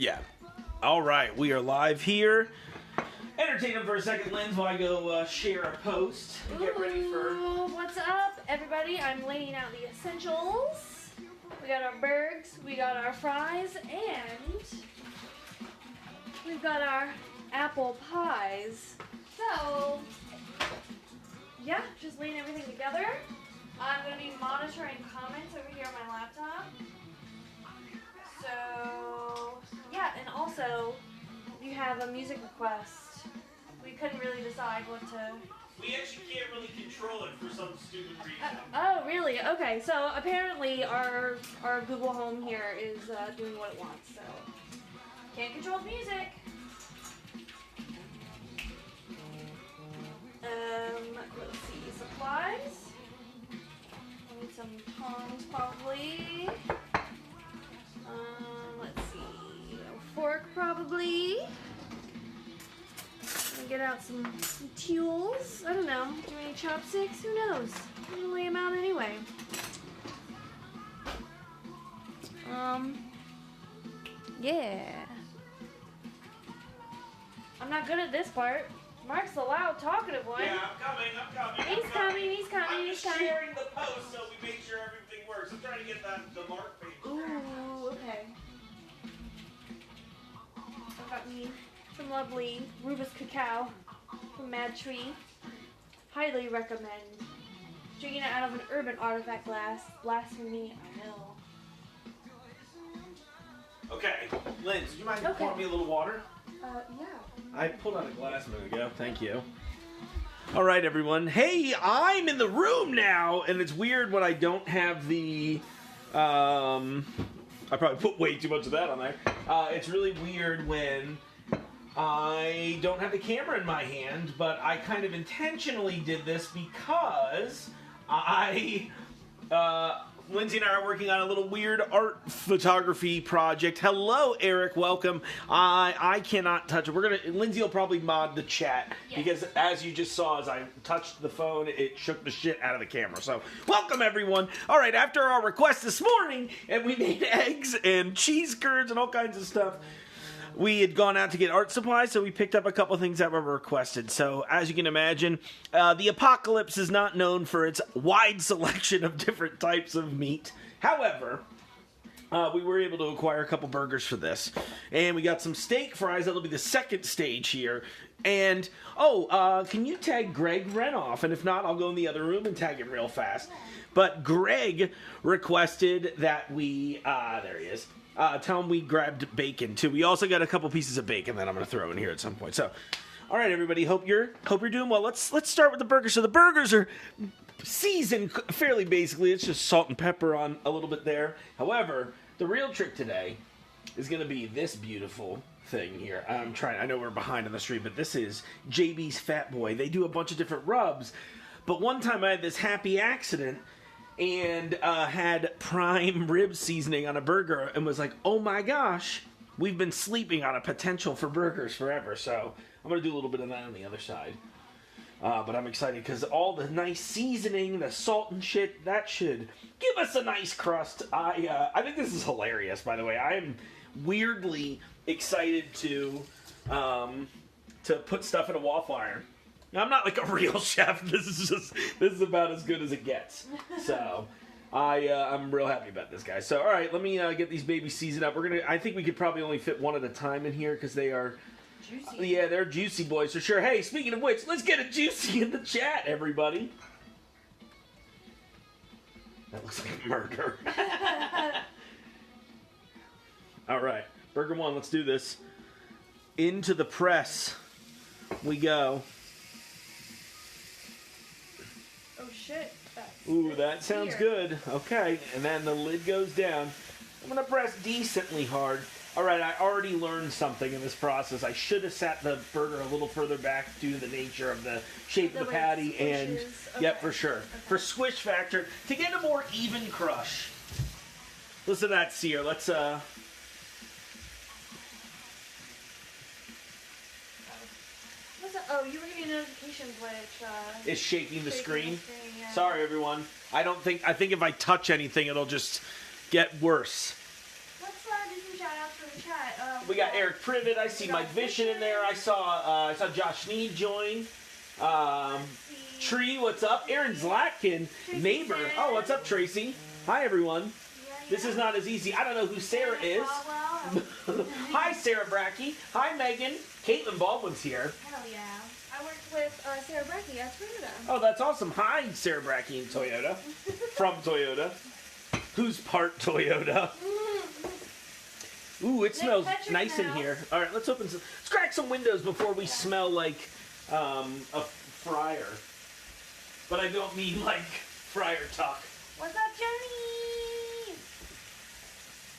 Yeah. All right, we are live here. Entertain them for a second, Linz, while I go share a post and get ready for... What's up, everybody? I'm laying out the essentials. We got our burgers, we got our fries, and we've got our apple pies. So, yeah, just laying everything together. I'm going to be monitoring comments over here on my laptop. So, yeah, and also, if you have a music request, we couldn't really decide what to... We actually can't really control it for some stupid reason. Oh, really? Okay, so apparently our Google Home here is doing what it wants, so can't control the music. Let's see, supplies. I need some tongs, probably. Let's see, a fork, probably. Get out some tools. I don't know. Do any chopsticks? Who knows? I'm gonna lay them out anyway. Yeah. I'm not good at this part. Mark's the loud, talkative one. Yeah, I'm coming. He's coming. I'm just sharing the post so we make sure everything works. I'm trying to get the Mark page. Ooh, okay. I've got me some lovely Rubus cacao from Mad Tree. Highly recommend. Drinking it out of an urban artifact glass. Blasphemy, I know. Okay, Linz, do you mind Okay. pouring me a little water? Yeah. I pulled out a glass a minute ago. Thank you. All right, everyone. Hey, I'm in the room now, and it's weird when I don't have the... I probably put way too much of that on there. It's really weird when I don't have the camera in my hand, but I kind of intentionally did this because Lindsay and I are working on a little weird art photography project. Hello, Eric. Welcome. I cannot touch it. Lindsay will probably mod the chat because, as you just saw, as I touched the phone, it shook the shit out of the camera. So, welcome everyone. All right, after our request this morning, and we made eggs and cheese curds and all kinds of stuff. We had gone out to get art supplies, so we picked up a couple things that were requested. So, as you can imagine, the apocalypse is not known for its wide selection of different types of meat. However, we were able to acquire a couple burgers for this. And we got some steak fries. That'll be the second stage here. And, can you tag Greg Renoff? And if not, I'll go in the other room and tag him real fast. But Greg requested that we... there he is. Tell him we grabbed bacon too. We also got a couple pieces of bacon that I'm going to throw in here at some point. So, all right, everybody. Hope you're doing well. Let's start with the burgers. So the burgers are seasoned fairly basically. It's just salt and pepper on a little bit there. However, the real trick today is going to be this beautiful thing here. I know we're behind on the street, but this is JB's Fat Boy. They do a bunch of different rubs, but one time I had this happy accident and had prime rib seasoning on a burger and was like, oh my gosh, we've been sleeping on a potential for burgers forever. So I'm going to do a little bit of that on the other side. But I'm excited because all the nice seasoning, the salt and shit, that should give us a nice crust. I think this is hilarious, by the way. I am weirdly excited to put stuff in a waffle iron. Now, I'm not like a real chef. This is about as good as it gets. So, I'm real happy about this, guy. So, all right, let me get these babies seasoned up. I think we could probably only fit one at a time in here because they are juicy. Yeah, they're juicy boys for sure. Hey, speaking of which, let's get a juicy in the chat, everybody. That looks like murder. All right, burger one. Let's do this. Into the press we go. Shit. Ooh, that sounds good. Okay, and then the lid goes down. I'm going to press decently hard. All right, I already learned something in this process. I should have sat the burger a little further back due to the nature of the shape of the patty. And okay. Yep, for sure. Okay. For squish factor, to get a more even crush. Listen to that sear. Let's, Oh, you were getting notifications which is shaking the screen. Yeah. Sorry, everyone. I think if I touch anything, it'll just get worse. Let's do some shout outs for the chat. We got Eric Privet. I see Mike Vishen in there. I saw Josh Sneed join. Tree, what's up? Aaron Zlatkin, neighbor. Oh, what's up, Tracy? Hi, everyone. This is not as easy. I don't know who Sarah is. Hi, Sarah Brackey. Hi, Megan. Caitlin Baldwin's here. Hell yeah. I worked with Sarah Brackey at Toyota. Oh, that's awesome. Hi, Sarah Brackey in Toyota. From Toyota. Who's part Toyota? Ooh, it smells nice in here. All right, let's crack some windows before we smell like a fryer. But I don't mean like fryer talk. What's up, Joni?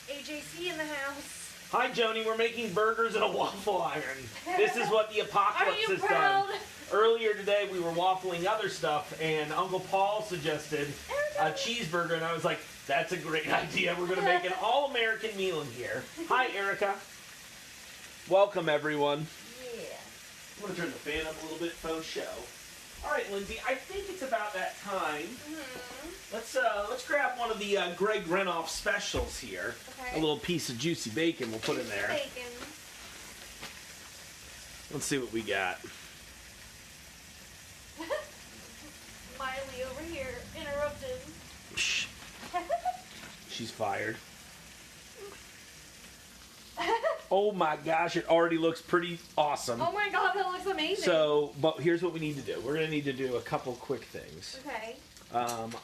AJC in the house. Hi, Joni. We're making burgers in a waffle iron. This is what the apocalypse has done. Earlier today, we were waffling other stuff, and Uncle Paul suggested a cheeseburger, and I was like, that's a great idea. We're going to make an all-American meal in here. Hi, Erica. Welcome, everyone. Yeah. I'm going to turn the fan up a little bit, faux show. All right, Lindsay, I think it's about that time. Let's grab one of the Greg Renoff specials here. Okay. A little piece of juicy bacon we'll put in there. Bacon. Let's see what we got. Miley over here interrupted. Shh. She's fired. Oh my gosh, it already looks pretty awesome. Oh my god, that looks amazing. So, but here's what we need to do. We're going to need to do a couple quick things. Okay.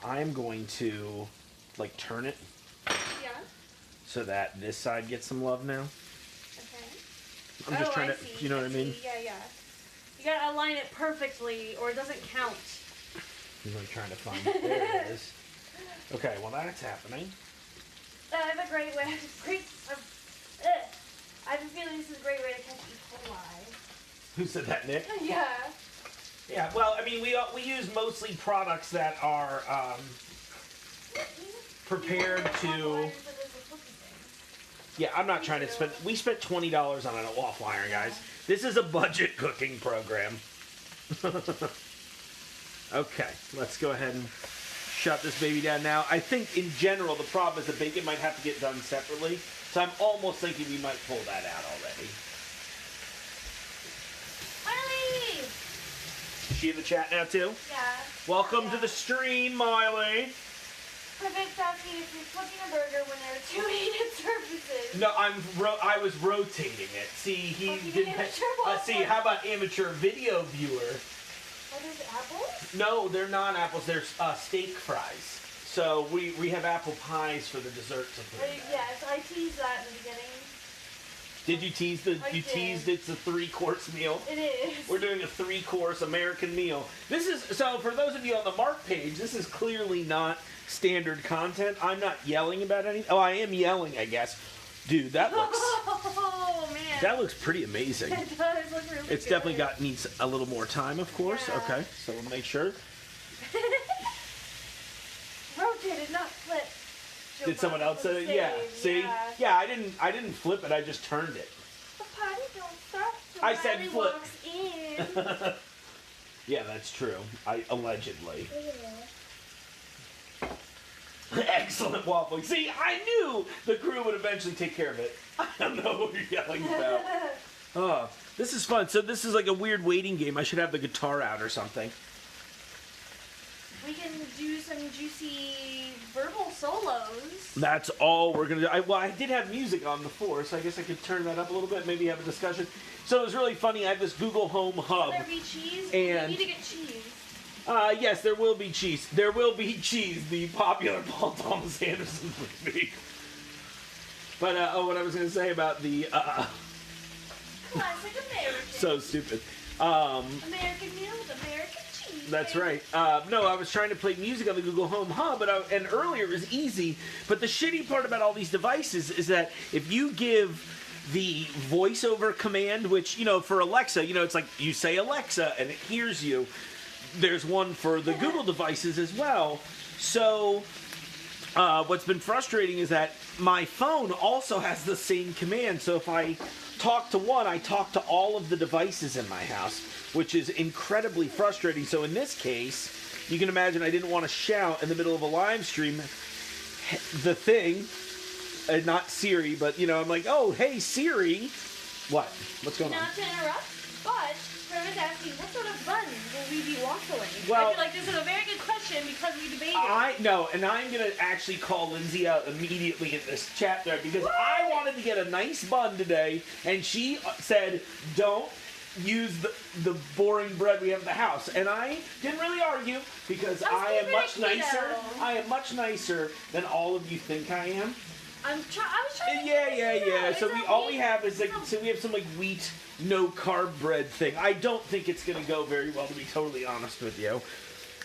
I'm going to, like, turn it Yeah. so that this side gets some love now. Okay. I'm just trying I to, see, you know what I mean? Yeah, yeah. You gotta align it perfectly or it doesn't count. I'm trying to find it. There it is. Okay, well that's happening. I have a great way. I have a feeling this is a great way to catch E. coli. Who said that, Nick? Yeah. Yeah, well, I mean, we use mostly products that are prepared to... Yeah, I'm not trying to spend... We spent $20 on a waffle iron, guys. This is a budget cooking program. Okay, let's go ahead and shut this baby down now. I think, in general, the problem is the bacon might have to get done separately. So I'm almost thinking we might pull that out already. Miley! Is she in the chat now, too? Yeah. Welcome to the stream, Miley. Perfect asking if you're flipping a burger when there are two heated surfaces. No, I was rotating it. See, he didn't. See, how about amateur video viewer? Are those apples? No, they're not apples. They're steak fries. So we have apple pies for the dessert to put in there. Yes, I teased that in the beginning. Did you tease teased it's a 3-course meal? It is. We're doing a 3-course American meal. This is, so for those of you on the Mark page, this is clearly not standard content. I'm not yelling about anything. Oh, I am yelling, I guess. Dude, that looks... Oh, man. That looks pretty amazing. It does look really It's good. definitely needs a little more time, of course. Yeah. Okay, so we'll make sure. Rotated, not flipped. Did someone else say it? Yeah. See? Yeah, I didn't flip it. I just turned it. The party don't stop till I said Miley flip. walks in. Yeah, that's true. Allegedly. Yeah. Excellent waffling. See, I knew the crew would eventually take care of it. I don't know what you're yelling about. Oh, this is fun. So this is like a weird waiting game. I should have the guitar out or something. We can do some juicy verbal solos. That's all we're going to do. I did have music on before, so I guess I could turn that up a little bit, maybe have a discussion. So it was really funny. I have this Google Home Hub. Will there be cheese? And We need to get cheese. Yes, there will be cheese. There will be cheese, the popular Paul Thomas Anderson movie. But, what I was going to say about the, Classic American. so stupid. American meal with American cheese. That's baby. right. No, I was trying to play music on the Google Home Hub, and earlier it was easy. But the shitty part about all these devices is that if you give the voiceover command, which, for Alexa, it's like you say Alexa and it hears you. There's one for the Google devices as well. So what's been frustrating is that my phone also has the same command. So if I talk to one, I talk to all of the devices in my house, which is incredibly frustrating. So in this case, you can imagine I didn't want to shout in the middle of a live stream the thing, not Siri, but I'm like, oh, hey Siri. What? What's going on? Not to interrupt, but Trevor's asking, what sort of bun will we be waffling? Well, I feel like this is a very good question because we debated. And I'm gonna actually call Lindsay out immediately in this chat thread because I wanted to get a nice bun today, and she said, don't use the boring bread we have in the house, and I didn't really argue because I am much nicer. I am much nicer than all of you think I am. I was trying to Yeah. So all we have is we have some wheat, no carb bread thing. I don't think it's gonna go very well, to be totally honest with you.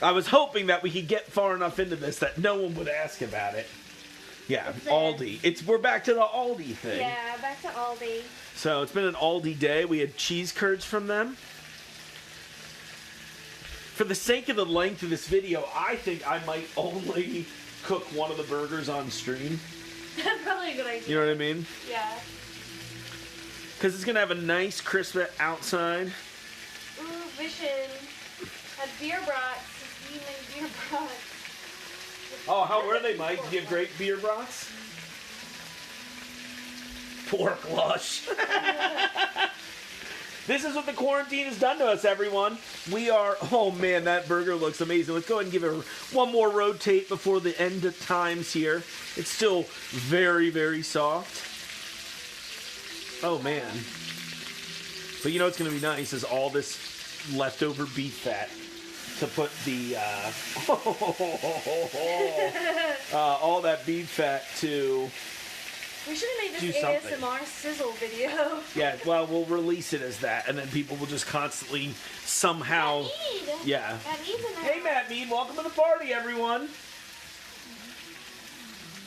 I was hoping that we could get far enough into this that no one would ask about it. Yeah, Aldi. We're back to the Aldi thing. Yeah, back to Aldi. So it's been an Aldi day. We had cheese curds from them. For the sake of the length of this video, I think I might only cook one of the burgers on stream. That's probably a good idea. You know what I mean? Yeah. Because it's going to have a nice crisp outside. Ooh, Vision had beer brats. Beer brats. Oh, how were they, Mike? Did you have great beer brats? Pork lush. This is what the quarantine has done to us, everyone. We are, oh man, that burger looks amazing. Let's go ahead and give it one more rotate before the end of times here. It's still very, very soft. Oh man. But you know what's going to be nice is all this leftover beef fat to put the, all that beef fat to... We should have made this ASMR sizzle video. Yeah, well, we'll release it as that, and then people will just constantly somehow... Yeah. Hey, Matt Mead, welcome to the party, everyone.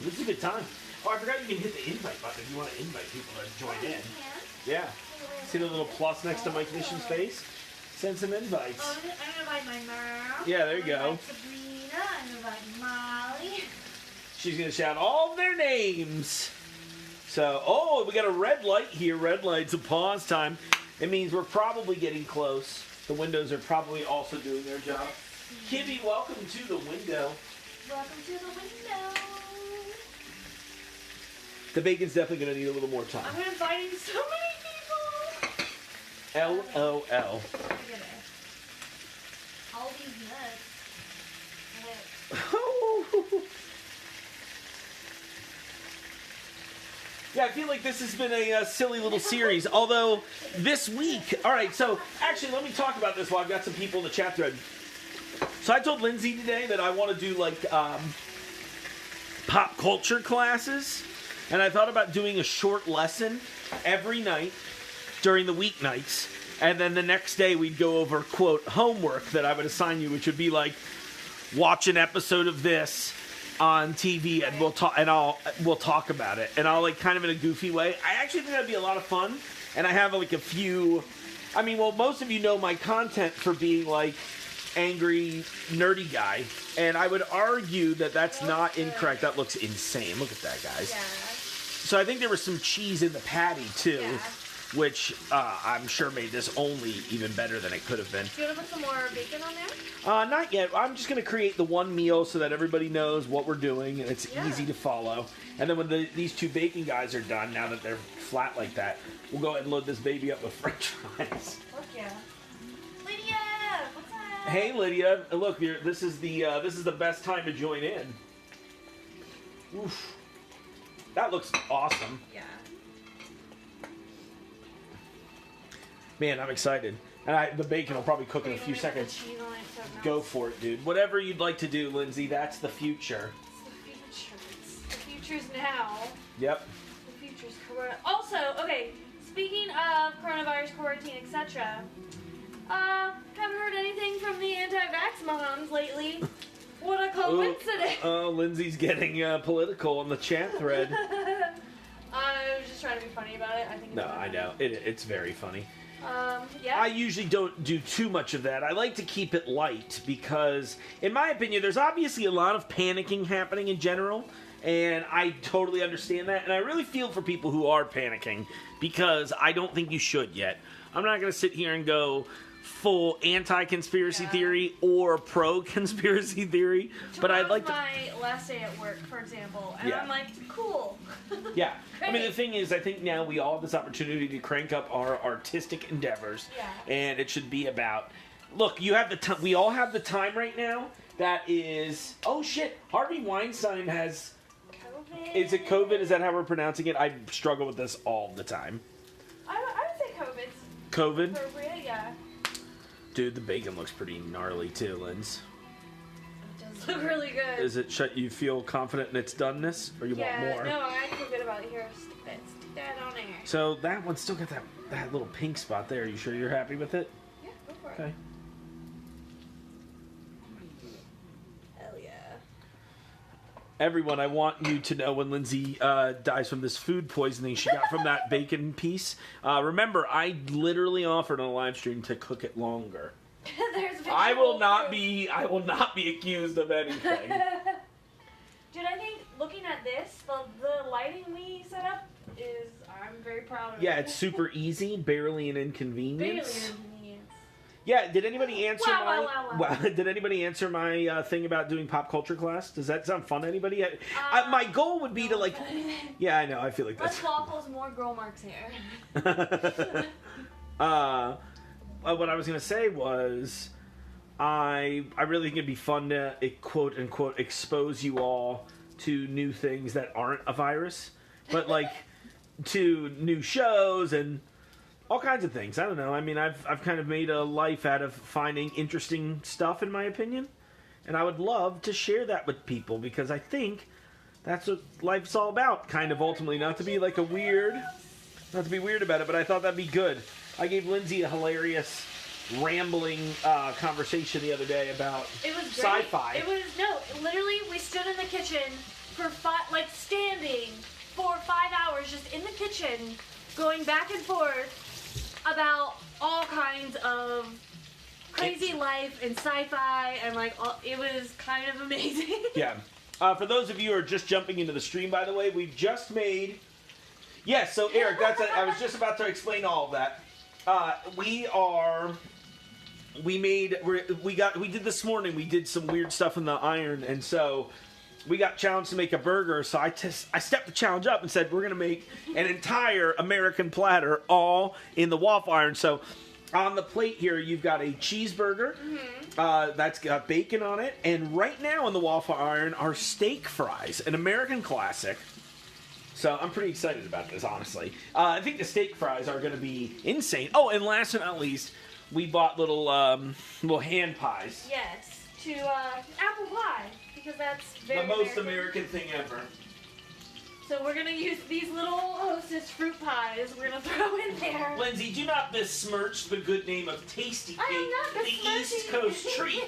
This is a good time. Oh, I forgot you can hit the invite button if you want to invite people to join in. Yeah. See the little plus next to Mike Mission's face? Send some invites. Oh, I'm going to invite my mom. Yeah, there you go. I'm going to invite Sabrina. I'm going to invite Molly. She's going to shout all their names. So, we got a red light here. Red light's a pause time. It means we're probably getting close. The windows are probably also doing their job. Kibby, welcome to the window. Welcome to the window. The bacon's definitely going to need a little more time. I'm inviting so many people. LOL. Look at it. All these nuts. Yeah, I feel like this has been a silly little series. Although, this week... Alright, so, actually, let me talk about this while I've got some people in the chat thread. So I told Lindsay today that I want to do, pop culture classes. And I thought about doing a short lesson every night during the weeknights. And then the next day we'd go over, quote, homework that I would assign you, which would be like, watch an episode of this on TV, and we'll talk about it, and I'll kind of in a goofy way. I actually think that'd be a lot of fun, and I have a few. I mean, well, most of you know my content for being angry nerdy guy, and I would argue that that's not incorrect. That looks insane. Look at that, guys. Yeah. So I think there was some cheese in the patty too. Yeah. Which I'm sure made this only even better than it could have been. Do you want to put some more bacon on there? Not yet. I'm just going to create the one meal so that everybody knows what we're doing, and it's easy to follow. And then when these two bacon guys are done, now that they're flat like that, we'll go ahead and load this baby up with french fries. Fuck yeah. Lydia! What's up? Hey, Lydia. Look, this is the best time to join in. Oof. That looks awesome. Yeah. Man, I'm excited. And the bacon will probably cook in a few seconds. Go for it, dude. Whatever you'd like to do, Lindsay, that's the future. It's the future. The future's now. Yep. The future's corona. Also, okay, speaking of coronavirus, quarantine, etc., haven't heard anything from the anti-vax moms lately. What a coincidence. Oh, Lindsay's getting political on the chat thread. I was just trying to be funny about it. I think it's funny. I know. It's very funny. Yeah. I usually don't do too much of that. I like to keep it light because, in my opinion, there's obviously a lot of panicking happening in general, and I totally understand that, and I really feel for people who are panicking because I don't think you should yet. I'm not going to sit here and go full anti-conspiracy theory or pro-conspiracy theory. But I'd like to. My last day at work, for example, and I'm like, cool. Yeah. I mean, the thing is, I think now we all have this opportunity to crank up our artistic endeavors. Yeah. And it should be about. Look, you have the time. We all have the time right now. That is. Oh shit! Harvey Weinstein has. COVID. Is it COVID? Is that how we're pronouncing it? I struggle with this all the time. I would say COVID's COVID? appropriate, yeah. Dude, the bacon looks pretty gnarly too, Linz. It does look really good. Is it you feel confident in its doneness, or you want more? No, I feel good about it. Here, stick that on there. So that one's still got that little pink spot there. You sure you're happy with it? Yeah, go for it. Okay. Hell yeah. Everyone, I want you to know when Lindsay dies from this food poisoning she got from that bacon piece. Remember, I literally offered on a live stream to cook it longer. I will not be accused of anything. Dude, I think looking at this, the lighting we set up is, I'm very proud of it. Yeah, it's super easy, barely an inconvenience. Barely an inconvenience. Yeah, did anybody answer Wow. Did anybody answer my thing about doing pop culture class? Does that sound fun to anybody? My goal would be to like. Yeah, I know. I feel like that's. Less waffles, more girl marks here. What I was gonna say was, I really think it'd be fun to quote unquote expose you all to new things that aren't a virus, but like to new shows and all kinds of things. I don't know. I mean, I've kind of made a life out of finding interesting stuff, in my opinion, and I would love to share that with people because I think that's what life's all about. Kind of ultimately, not to be like not to be weird about it, but I thought that'd be good. I gave Lindsay a hilarious, rambling conversation the other day about sci-fi. Literally, we stood in the kitchen for standing for 5 hours just in the kitchen, going back and forth about all kinds of crazy life and sci-fi, and it was kind of amazing. Yeah. For those of you who are just jumping into the stream, by the way, we've just made. Yes, so Eric, I was just about to explain all of that. We did this morning. We did some weird stuff in the iron, and so we got challenged to make a burger. So I stepped the challenge up and said we're gonna make an entire American platter all in the waffle iron. So on the plate here, you've got a cheeseburger that's got bacon on it, and right now in the waffle iron are steak fries, an American classic. So I'm pretty excited about this, honestly. I think the steak fries are going to be insane. Oh, and last but not least, we bought little hand pies. Yes, to apple pie, because that's very the most American thing ever. So we're going to use these little Hostess fruit pies we're going to throw in there. Lindsay, do not besmirch the good name of Tasty Cake, I am not the East Coast treat.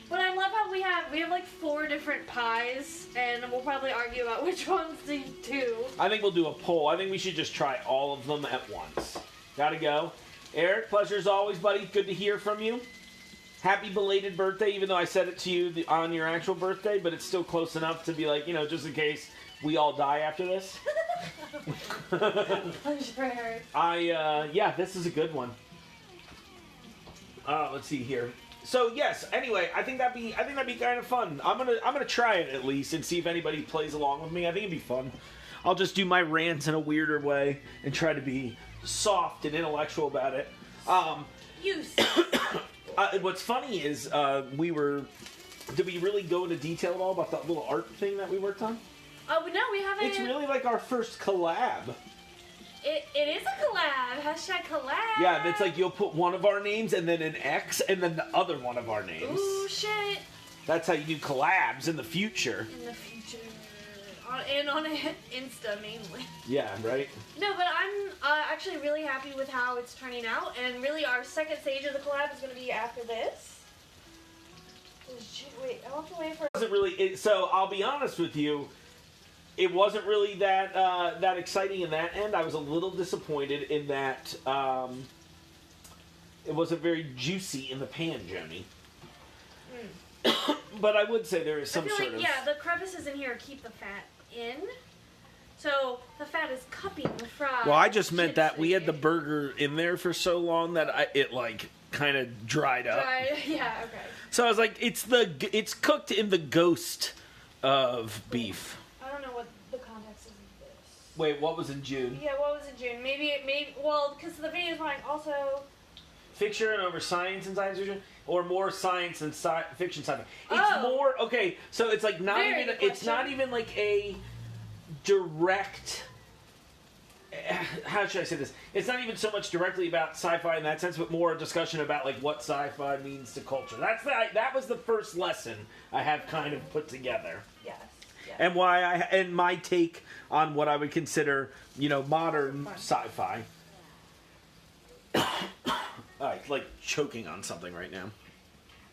But I love how we have like 4 different pies, and we'll probably argue about which ones to do. I think we'll do a poll. I think we should just try all of them at once. Gotta go. Eric, pleasure as always, buddy. Good to hear from you. Happy belated birthday, even though I said it to you on your actual birthday, but it's still close enough to be like, just in case we all die after this. Pleasure, Eric. This is a good one. Let's see here. So yes, anyway, I think that'd be kind of fun. I'm gonna try it at least and see if anybody plays along with me. I think it'd be fun. I'll just do my rants in a weirder way and try to be soft and intellectual about it. What's funny is did we really go into detail at all about that little art thing that we worked on? Oh no, we haven't. It's really like our first collab. It is a collab. Hashtag collab. Yeah, it's like you'll put one of our names and then an X and then the other one of our names. Ooh, shit. That's how you do collabs in the future. And on Insta, mainly. Yeah, right? No, but I'm actually really happy with how it's turning out. And really, our second stage of the collab is going to be after this. Wait, I'll have to wait for... So, I'll be honest with you. It wasn't really that exciting in that end. I was a little disappointed in that it wasn't very juicy in the pan, Joni. But I would say there is some sort of... Yeah, the crevices in here keep the fat in. So the fat is cupping the fries. Well, I just meant chips that we had the in. burger in there for so long that it like kind of dried up. Yeah, okay. So I was like, it's cooked in the ghost of beef. I don't know what the context is of this. Wait, what was in June? Yeah, what was in June? Because the video is like also... Fiction over science and science fiction, or more science and fiction sci-fi? It's Oh. more, okay, so it's like not Very even, good it's not question. even like a direct, how should I say this? It's not even so much directly about sci-fi in that sense, but more a discussion about like what sci-fi means to culture. That was the first lesson I have kind of put together. Yes. And and my take on what I would consider, modern sci-fi. Like choking on something right now.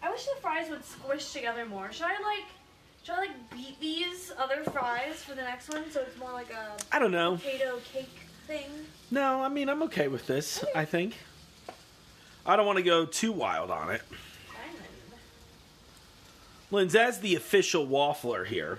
I wish the fries would squish together more. Should I beat these other fries for the next one so it's more like a I don't know. potato cake thing? No, I mean, I'm okay with this, I think. I don't want to go too wild on it. Diamond. Lynn's, as the official waffler here.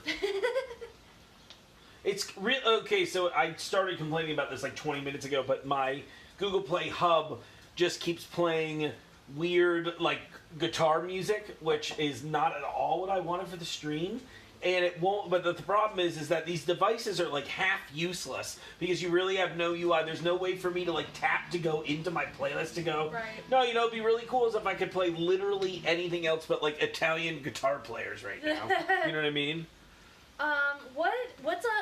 It's real. Okay, so I started complaining about this like 20 minutes ago, but my Google Play hub just keeps playing weird, like, guitar music, which is not at all what I wanted for the stream. And it won't, but the problem is that these devices are like half useless because you really have no UI. There's no way for me to like tap to go into my playlist to go. Right. No, it'd be really cool is if I could play literally anything else but like Italian guitar players right now. You know what I mean?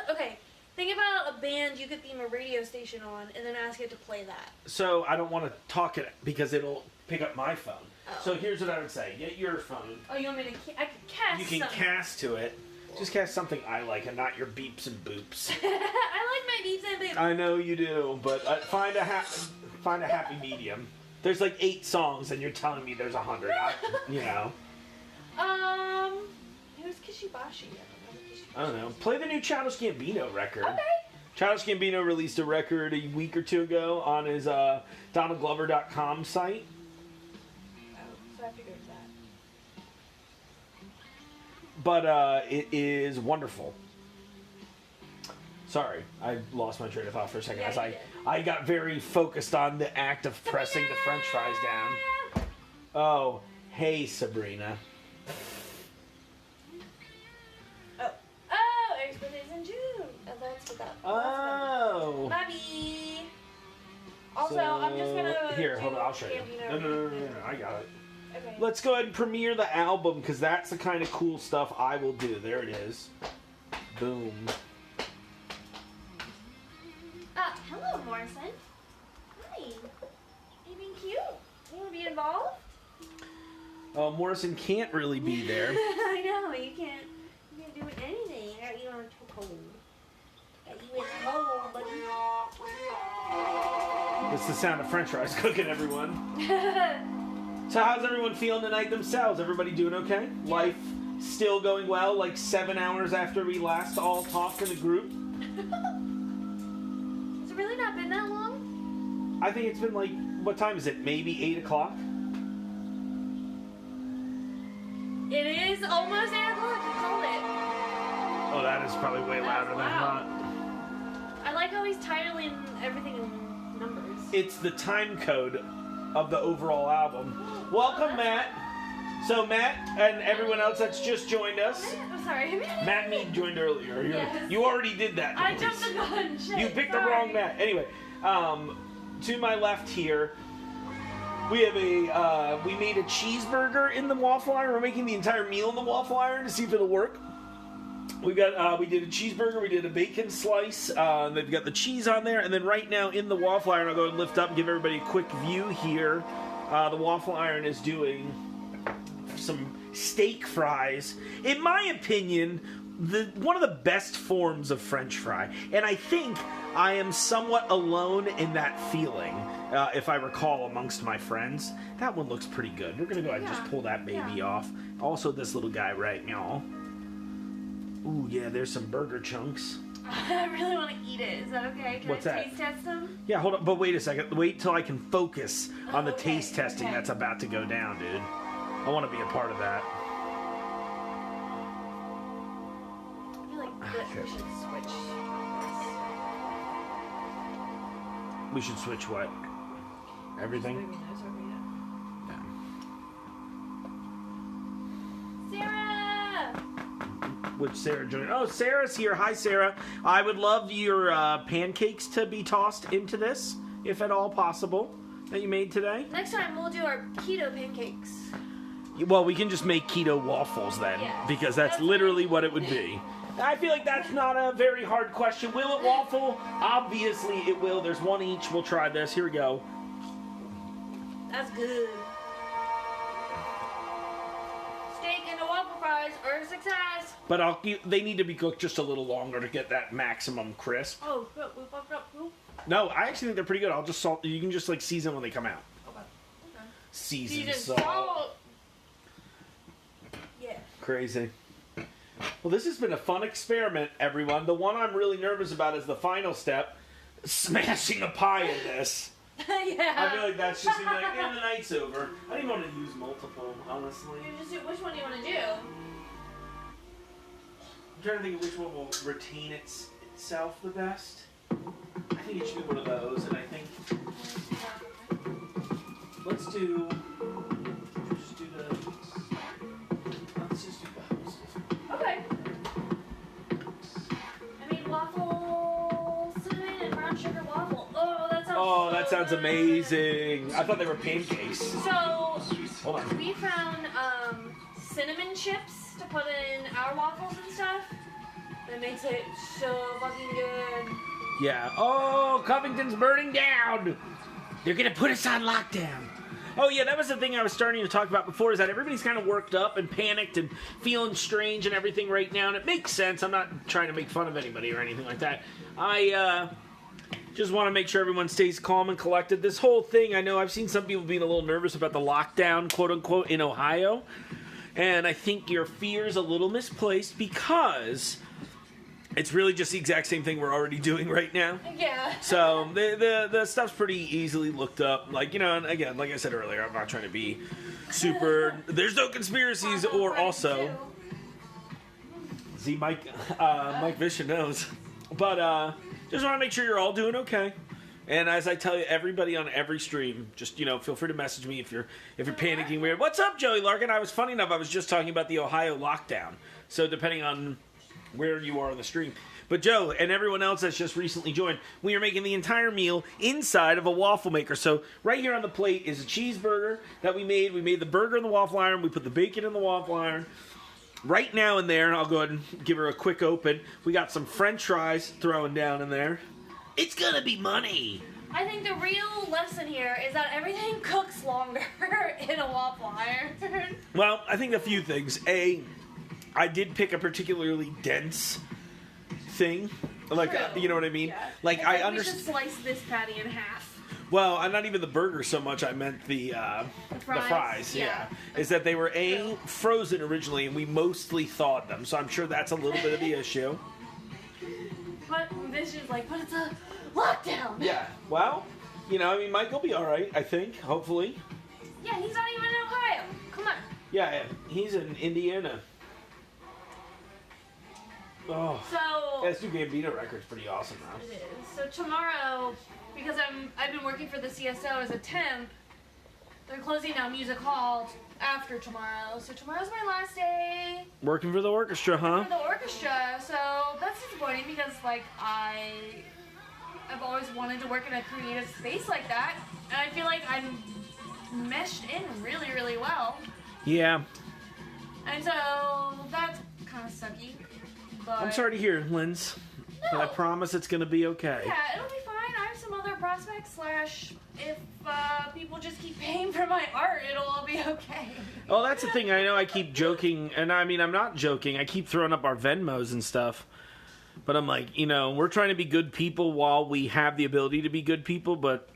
Okay, think about a band you could theme a radio station on and then ask it to play that. So I don't want to talk it because it'll pick up my phone. Oh. So here's what I would say. Get your phone. Oh, you want me to... I can cast You can something. cast to it. Just cast something I like and not your beeps and boops. I like my beeps and boops. I know you do, but find a happy medium. There's like 8 songs and you're telling me there's 100. Who's Kishibashi? I don't know. Play the new Childish Gambino record. Okay. Childish Gambino released a record a week or two ago on his DonaldGlover.com site. Oh, so I figured that. But it is wonderful. Sorry, I lost my train of thought for a second. Yeah, As you did. I got very focused on the act of pressing the French fries down. Oh, hey Sabrina. Oh, Eric's birthday is in June. Oh, that's what that Oh. Bobby. Also, So, I'm just gonna... Here, do hold on, I'll show you. Gambino. No, I got it. Okay. Let's go ahead and premiere the album, because that's the kind of cool stuff I will do. There it is. Boom. Hello, Morrison. Hi. You being cute? You wanna be involved? Morrison can't really be there. I know, you can't do anything. I got you on a chokehold. Got you in the mold, buddy. It's the sound of French fries cooking, everyone. So how's everyone feeling tonight themselves? Everybody doing okay? Yeah. Life still going well, like 7 hours after we last all talked in the group? Has it really not been that long? I think it's been like, what time is it? Maybe 8 o'clock? It is almost 8 o'clock. You called it. Oh, that is probably way louder than I loud. thought. I like how he's titling everything in numbers. It's the time code of the overall album. Welcome, Matt. So Matt and everyone else that's just joined us. I'm sorry. Matt Mead joined earlier. Yes. You already did that. I jumped the gun. Shit, You picked the sorry. wrong Matt. Anyway, to my left here, we have we made a cheeseburger in the waffle iron. We're making the entire meal in the waffle iron to see if it'll work. We did a cheeseburger, we did a bacon slice, they've got the cheese on there, and then right now in the waffle iron, I'll go and lift up and give everybody a quick view here. The waffle iron is doing some steak fries. In my opinion, one of the best forms of French fry, and I think I am somewhat alone in that feeling, if I recall amongst my friends. That one looks pretty good. We're gonna go ahead and just pull that baby off. Also this little guy right now. Ooh, yeah, there's some burger chunks. I really want to eat it. Is that okay? Can What's I that? taste test them? Yeah, hold on, but wait a second. Wait till I can focus on the okay, taste testing okay. that's about to go down, dude. I want to be a part of that. I feel like that we should switch. We should switch what? Everything? Sarah! Which Sarah joined? Oh, Sarah's here. Hi, Sarah. I would love your pancakes to be tossed into this, if at all possible, that you made today. Next time we'll do our keto pancakes. Well, we can just make keto waffles then, Yeah. because that's literally what it would be. I feel like that's not a very hard question. Will it waffle? Obviously it will. There's one each. We'll try this. Here we go. That's good. Steak and a waffle fries are a success. But they need to be cooked just a little longer to get that maximum crisp. Oh, we fucked up. Ooh. No, I actually think they're pretty good. I'll just salt. You can just like season when they come out. Okay. Season Salt. salt. Yeah. Crazy. Well, this has been a fun experiment, everyone. The one I'm really nervous about is the final step, smashing a pie in this. Yeah. I feel like that's just gonna be like, the night's over. I don't even want to use multiple, honestly. You just do, which one do you want to do? I'm trying to think of which one will retain itself the best. I think it should be one of those, and I think let's just do those. Okay. I made waffle, cinnamon, and brown sugar waffle. Oh, that sounds That sounds good. amazing. I thought they were pancakes. So, Hold on. we found cinnamon chips to put in our waffles and stuff. That makes it so fucking good. Yeah. Oh, Covington's burning down. They're gonna put us on lockdown. Oh yeah, that was the thing I was starting to talk about before, is that everybody's kind of worked up and panicked and feeling strange and everything right now, and it makes sense. I'm not trying to make fun of anybody or anything like that. I just want to make sure everyone stays calm and collected. This whole thing, I know I've seen some people being a little nervous about the lockdown, quote unquote, in Ohio, and I think your fear's a little misplaced, because it's really just the exact same thing we're already doing right now. Yeah. So the stuff's pretty easily looked up. Like, you know, and again, like I said earlier, I'm not trying to be super. There's no conspiracies, or also. See, Mike Visha knows, but just want to make sure you're all doing okay. And as I tell you, everybody on every stream, just, you know, feel free to message me if you're panicking weird. What's up, Joey Larkin? I was funny enough. I was just talking about the Ohio lockdown. So depending on where you are on the stream. But Joe and everyone else that's just recently joined, we are making the entire meal inside of a waffle maker. So right here on the plate is a cheeseburger that we made. We made the burger in the waffle iron. We put the bacon in the waffle iron. Right now in there, I'll go ahead and give her a quick open. We got some French fries throwing down in there. It's gonna be money. I think the real lesson here is that everything cooks longer in a waffle iron. Well, I think a few things. A, I did pick a particularly dense thing. Like, True. you know what I mean? Yeah. Like, I understand. We should slice this patty in half. Well, I'm not even the burger so much. I meant the fries. Yeah. Is that they were frozen originally, and we mostly thawed them. So I'm sure that's a little bit of the issue. But this is like, but it's a lockdown. Yeah. Well, you know, I mean, Mike will be all right. I think, hopefully. Yeah, he's not even in Ohio. Come on. Yeah, he's in Indiana. Oh. So SU Gambino record's pretty awesome now. it is. So tomorrow, because I've been working for the CSO as a temp, they're closing down music hall after tomorrow. So tomorrow's my last day Working for the orchestra, huh? for the orchestra. So that's disappointing, because like I've always wanted to work in a creative space like that, and I feel like I'm meshed in really, really well. Yeah. And so that's kind of sucky. But I'm sorry to hear, Linz. But I promise it's going to be okay. Yeah, it'll be fine. I have some other prospects. / if people just keep paying for my art, it'll all be okay. Oh, that's the thing. I know I keep joking, and I mean, I'm not joking. I keep throwing up our Venmos and stuff. But I'm like, you know, we're trying to be good people while we have the ability to be good people, but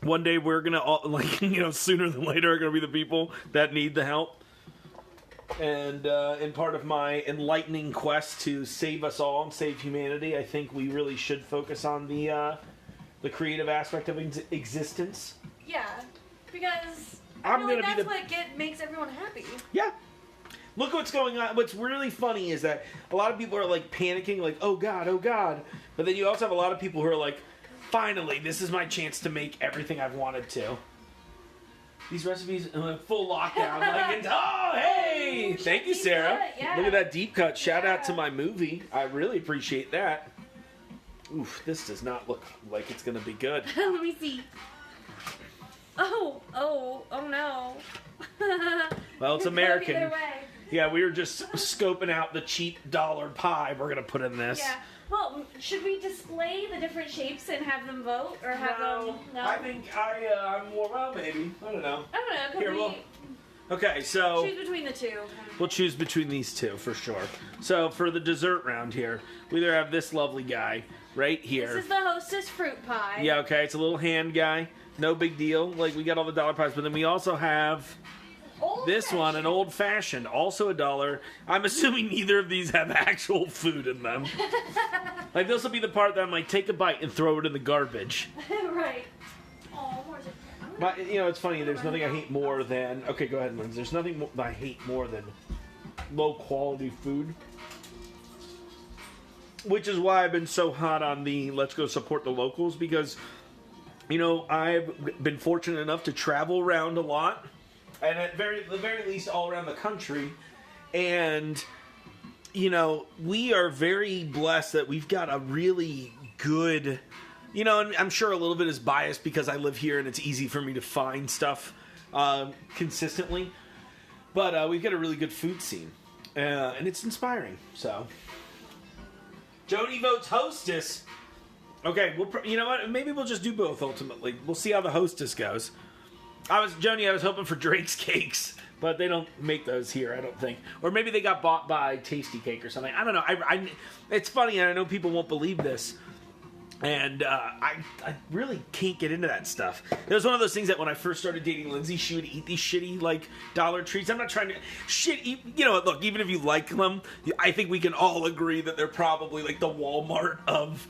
one day we're going to, like, you know, sooner than later are going to be the people that need the help. And in part of my enlightening quest to save us all and save humanity, I think we really should focus on the creative aspect of existence. Yeah, because I'm I feel gonna like be that's what makes everyone happy. Yeah. Look what's going on. What's really funny is that a lot of people are like panicking, like, oh God, oh God. But then you also have a lot of people who are like, Finally, this is my chance to make everything I've wanted to. These recipes full lockdown. Oh, hey! Ooh, Thank you, deep Sarah. cut, yeah. Look at that deep cut. Shout out to Yeah. my movie. I really appreciate that. Oof, this does not look like it's going to be good. Let me see. Oh no. Well, it's Could go American. either way. Yeah, we were just scoping out the cheap dollar pie we're going to put in this. Yeah. Well, should we display the different shapes and have them vote, or have them? No. I think I'm more, well, maybe. I don't know. I don't know. Could Here, we well, okay, so choose between the two? we'll choose between these two for sure. So for the dessert round here, we either have this lovely guy right here. This is the Hostess fruit pie. Yeah, okay, it's a little hand guy. No big deal. Like, we got all the dollar pies, but then we also have this one, an old-fashioned, also $1. I'm assuming neither of these have actual food in them. Like, this will be the part that I'm like, take a bite and throw it in the garbage. Right. Oh, where's it? But, you know, it's funny, there's nothing I hate more than... Okay, go ahead, Lindsay. There's nothing I hate more than low-quality food. Which is why I've been so hot on the let's go support the locals, because, you know, I've been fortunate enough to travel around a lot, and at the very least all around the country, and, you know, we are very blessed that we've got a really good, you know, and I'm sure a little bit is biased because I live here and it's easy for me to find stuff consistently, but we've got a really good food scene, and it's inspiring, so... Jody votes Hostess. Okay, you know what? Maybe we'll just do both ultimately. We'll see how the Hostess goes. Joni, I was hoping for Drake's Cakes, but they don't make those here, I don't think. Or maybe they got bought by Tasty Cake or something. I don't know. It's funny, and I know people won't believe this. And I really can't get into that stuff. It was one of those things that when I first started dating Lindsay, she would eat these shitty, like, dollar treats. I'm not trying to... You know what, look, even if you like them, I think we can all agree that they're probably, like, the Walmart of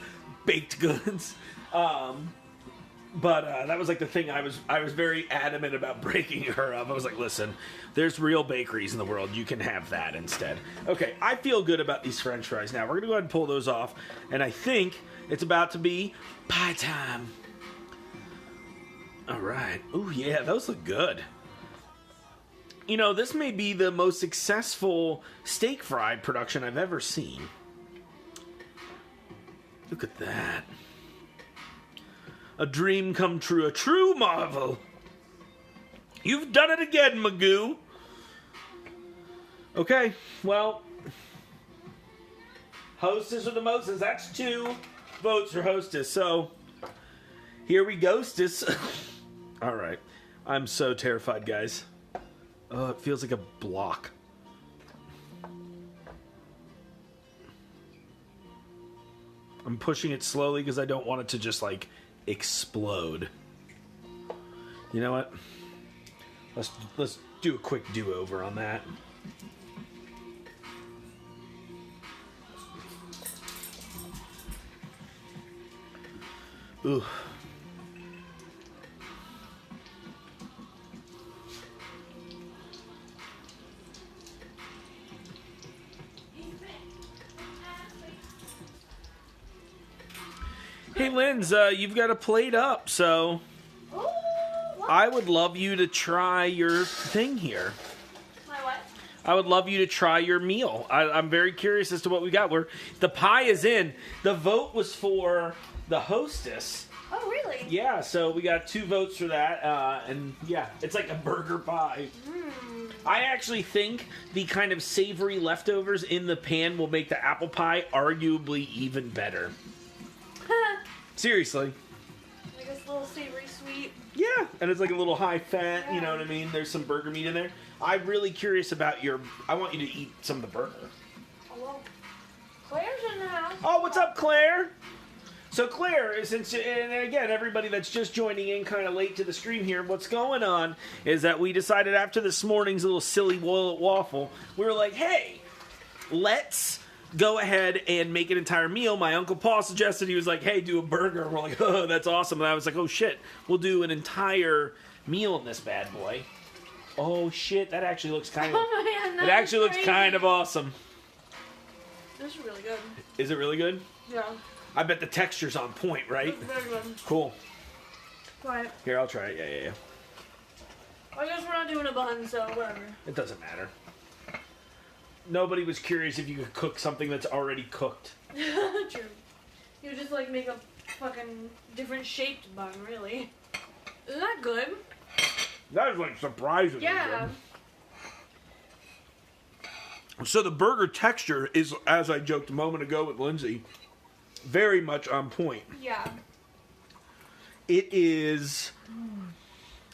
baked goods. But that was, like, the thing I was very adamant about breaking her of. I was like, listen, there's real bakeries in the world. You can have that instead. Okay, I feel good about these French fries now. We're going to go ahead and pull those off. And I think... it's about to be pie time. All right. Ooh, yeah, those look good. You know, this may be the most successful steak fry production I've ever seen. Look at that. A dream come true. A true marvel. You've done it again, Magoo. Okay, well... Hostess or the Moses. That's 2 votes for Hostess. So, here we go, Hostess. All right. I'm so terrified, guys. Oh, it feels like a block. I'm pushing it slowly because I don't want it to just, like, explode. You know what? Let's do a quick do-over on that. Ooh. Hey, Linz, you've got a plate up, so I would love you to try your thing here. My what? I would love you to try your meal. I'm very curious as to what we got. The pie is in. The vote was for the Hostess. Oh, really? Yeah, so we got 2 votes for that, and yeah, it's like a burger pie. I actually think the kind of savory leftovers in the pan will make the apple pie arguably even better. Seriously. Like this little savory sweet. Yeah, and it's like a little high fat, you know what I mean? There's some burger meat in there. I'm really curious about I want you to eat some of the burger. Oh, well. Claire's in the house. Oh, what's up, Claire? So Claire, and again, everybody that's just joining in kind of late to the stream here, what's going on is that we decided after this morning's little silly waffle, we were like, hey, let's go ahead and make an entire meal. My Uncle Paul suggested, he was like, hey, do a burger. And we're like, oh, that's awesome. And I was like, oh, shit, we'll do an entire meal in this bad boy. Oh, shit, that actually looks kind of... Oh, man, it actually looks kind of awesome. This is really good. Is it really good? Yeah. I bet the texture's on point, right? It's very good. Cool. Try it. Here, I'll try it. Yeah. I guess we're not doing a bun, so whatever. It doesn't matter. Nobody was curious if you could cook something that's already cooked. True. You just like make a fucking different shaped bun, really. Isn't that good? That is like surprisingly Yeah. good. So the burger texture is, as I joked a moment ago with Lindsay, very much on point. Yeah. It is.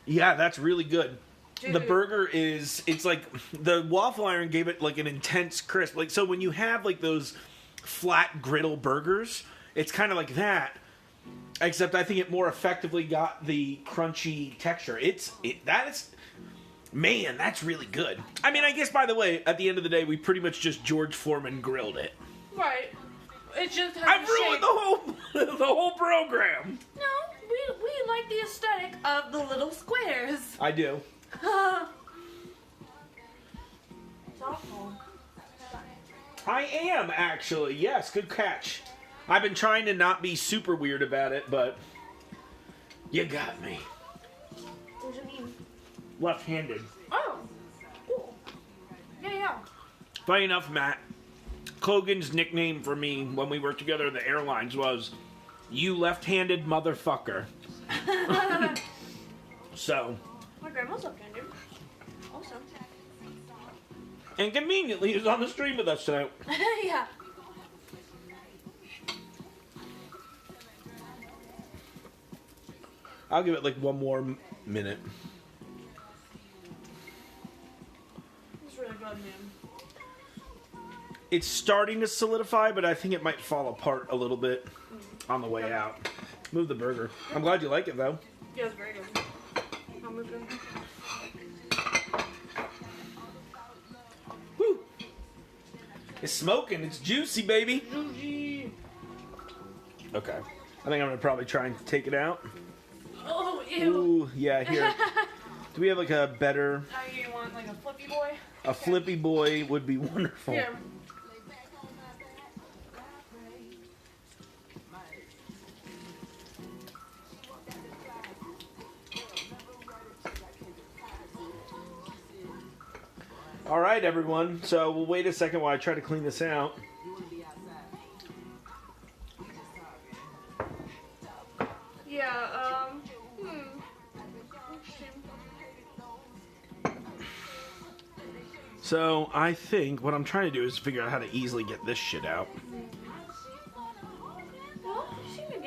Yeah, that's really good. Dude. The burger is, it's like, the waffle iron gave it like an intense crisp. Like, so when you have like those flat griddle burgers, it's kind of like that. Except I think it more effectively got the crunchy texture. Man, that's really good. I mean, I guess, by the way, at the end of the day, we pretty much just George Foreman grilled it. Right. It just has I've the ruined shape. the whole program. No, we like the aesthetic of the little squares. I do. It's awful. I am, actually. Yes, good catch. I've been trying to not be super weird about it, but you got me. What do you mean? Left-handed. Oh, cool. Yeah. Funny enough, Matt, Kogan's nickname for me when we worked together in the airlines was, "You left-handed motherfucker." So. My grandma's left-handed. Also. And conveniently, he's on the stream with us tonight. Yeah. I'll give it like one more minute. It's really good, man. It's starting to solidify, but I think it might fall apart a little bit on the way out. Move the burger. I'm glad you like it, though. Yeah, it's very good. I'll move it. Woo! It's smoking. It's juicy, baby. Juicy. Okay. I think I'm going to probably try and take it out. Oh, ew. Ooh, yeah, here. Do we have like a better... You want like a flippy boy? A flippy boy would be wonderful. Yeah. All right, everyone. So we'll wait a second while I try to clean this out. Yeah, So I think what I'm trying to do is figure out how to easily get this shit out. Well, you seem to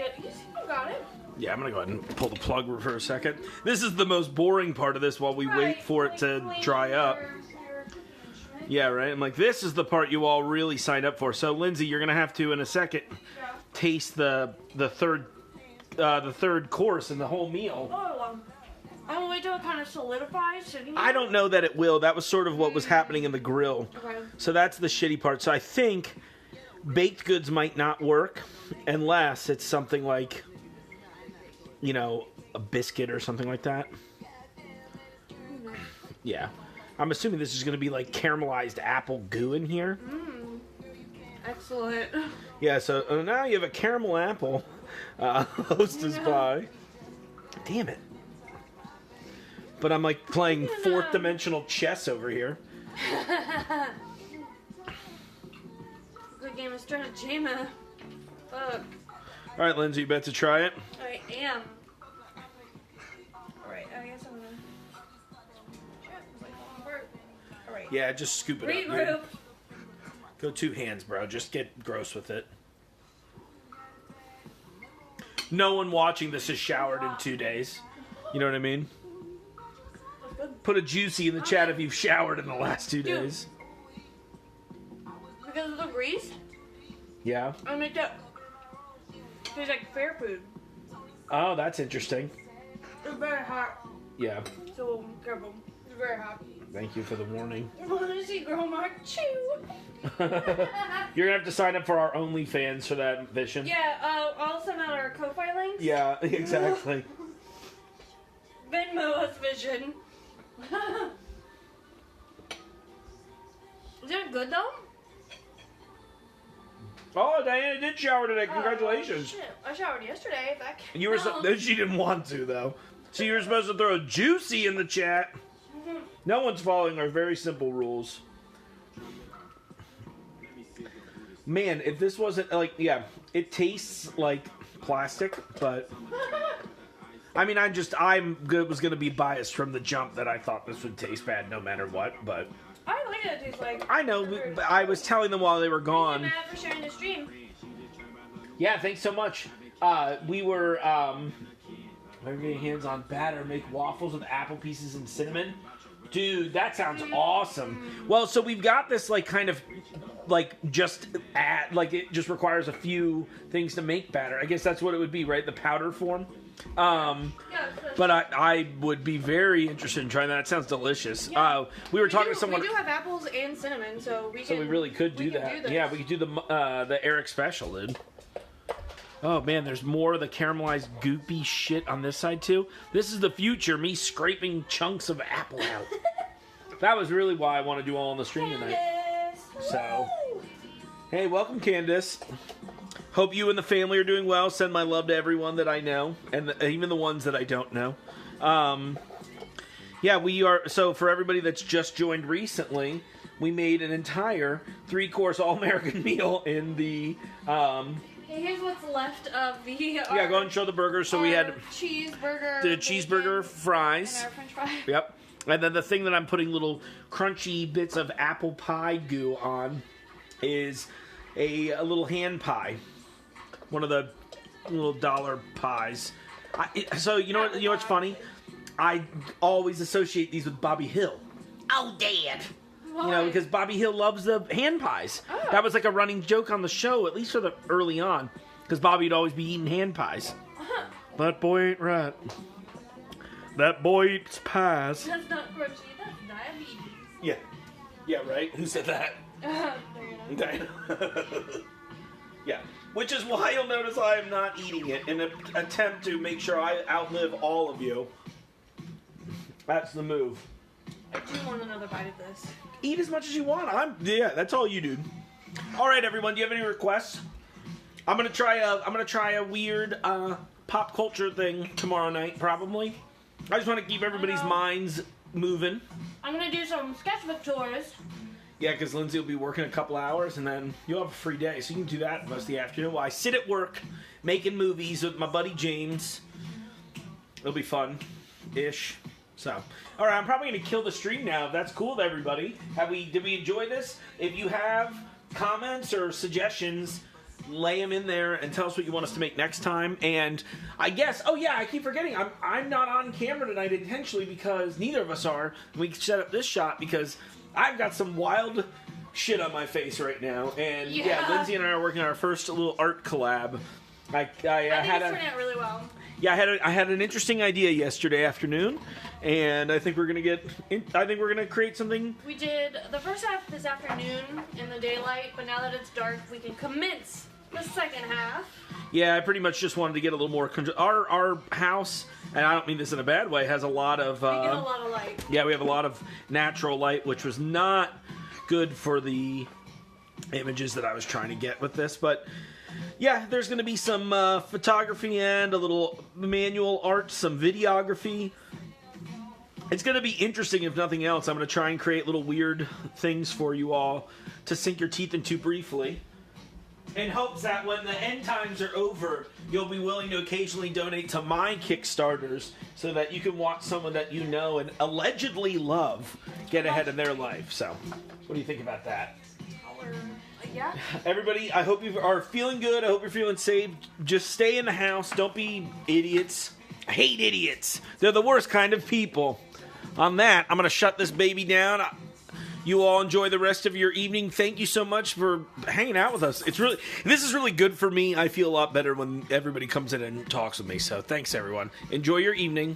got it. Yeah, I'm gonna go ahead and pull the plug for a second. This is the most boring part of this while we wait for it to dry up. Yeah, right? I'm like, this is the part you all really signed up for. So, Lindsay, you're gonna have to, in a second, taste the third course in the whole meal. Oh, I'm gonna wait till it kind of solidifies. I don't know that it will. That was sort of what was happening in the grill. Okay. So that's the shitty part. So I think baked goods might not work unless it's something like, you know, a biscuit or something like that. Yeah. I'm assuming this is going to be like caramelized apple goo in here. Excellent. Yeah, so now you have a caramel apple hostess pie. Damn it. But I'm like playing fourth dimensional chess over here. Good game of strategy, man. Fuck. All right, Lindsay, you bet to try it? I am. Alright, I guess I'm gonna... Alright. Yeah, just scoop it up. Regroup. Dude. Go two hands, bro. Just get gross with it. No one watching this has showered in 2 days. You know what I mean? Put a juicy in the chat if you've showered in the last 2 days. Because of the grease, Yeah? I make that taste like fair food. Oh, that's interesting. It's very hot, Yeah. so careful. It's very hot. Thank you for the warning. Want to see Girl Mark chew? You're going to have to sign up for our OnlyFans for that vision. Yeah, I'll send out our Ko-Fi links. Yeah, exactly. Venmo us vision. Is it good though? Oh, Diana did shower today. Congratulations. Shit. I showered yesterday. That You were she didn't want to though. So you were supposed to throw a juicy in the chat. No one's following our very simple rules. Man, if this wasn't like, yeah, it tastes like plastic, but I mean, was gonna be biased from the jump that I thought this would taste bad no matter what, but I like it. It tastes like. I know. But I was telling them while they were gone. Thank you, Matt, for sharing the stream. Yeah, thanks so much. We were getting hands on batter, make waffles with apple pieces and cinnamon. Dude, that sounds awesome. Well, so we've got this like kind of like it just requires a few things to make batter. I guess that's what it would be, right? The powder form. But I would be very interested in trying that. It sounds delicious. Yeah. We were talking to someone. We do have apples and cinnamon, so we can. So we really could do that. Yeah, we could do the Eric special, dude. Oh man, there's more of the caramelized goopy shit on this side too. This is the future, me scraping chunks of apple out. That was really why I want to do all on the stream tonight. So, hey, welcome Candace. Hope you and the family are doing well. Send my love to everyone that I know, and even the ones that I don't know. Yeah, we are. So for everybody that's just joined recently, we made an entire 3-course all-American meal in the. Here's what's left of the. Yeah, go ahead and show the burgers. So we had cheeseburger, the cheeseburger fries. and our French fries. Yep. And then the thing that I'm putting little crunchy bits of apple pie goo on is a little hand pie. One of the little dollar pies. So you know what's funny? I always associate these with Bobby Hill. Oh, Dad. Why? You know, because Bobby Hill loves the hand pies. Oh. That was like a running joke on the show, at least for the early on, because Bobby would always be eating hand pies. Uh-huh. That boy ain't right. That boy eats pies. That's not crunchy. That's diabetes. Yeah. Yeah, right? Who said that? Diana. Yeah. Which is why you'll notice I am not eating it in an attempt to make sure I outlive all of you. That's the move. I do want another bite of this. Eat as much as you want. Yeah, that's all you do. All right, everyone. Do you have any requests? I'm gonna try a weird pop culture thing tomorrow night, probably. I just want to keep everybody's minds moving. I'm gonna do some sketchbook tours. Yeah, because Lindsay will be working a couple hours, and then you'll have a free day, so you can do that most of the afternoon while I sit at work making movies with my buddy James. It'll be fun-ish. So, all right, I'm probably going to kill the stream now. If that's cool with everybody. Did we enjoy this? If you have comments or suggestions, lay them in there and tell us what you want us to make next time. And I guess, oh yeah, I keep forgetting, I'm not on camera tonight intentionally because neither of us are. We set up this shot because I've got some wild shit on my face right now. And yeah Lindsay and I are working on our first little art collab. I think it's turning out really well. Yeah, I had an interesting idea yesterday afternoon, and I think we're gonna create something. We did the first half this afternoon in the daylight, but now that it's dark, we can commence the second half. Yeah, I pretty much just wanted to get a little more control. Our house, and I don't mean this in a bad way, has a lot of. We get a lot of light. Yeah, we have a lot of natural light, which was not good for the images that I was trying to get with this, but. Yeah, there's going to be some photography and a little manual art, some videography. It's going to be interesting if nothing else. I'm going to try and create little weird things for you all to sink your teeth into briefly. In hopes that when the end times are over, you'll be willing to occasionally donate to my Kickstarters so that you can watch someone that you know and allegedly love get ahead in their life. So, what do you think about that? Yeah. Everybody, I hope you are feeling good. I hope you're feeling safe. Just stay in the house. Don't be idiots. I hate idiots. They're the worst kind of people. On that, I'm going to shut this baby down. You all enjoy the rest of your evening. Thank you so much for hanging out with us. This is really good for me. I feel a lot better when everybody comes in and talks with me. So thanks, everyone. Enjoy your evening.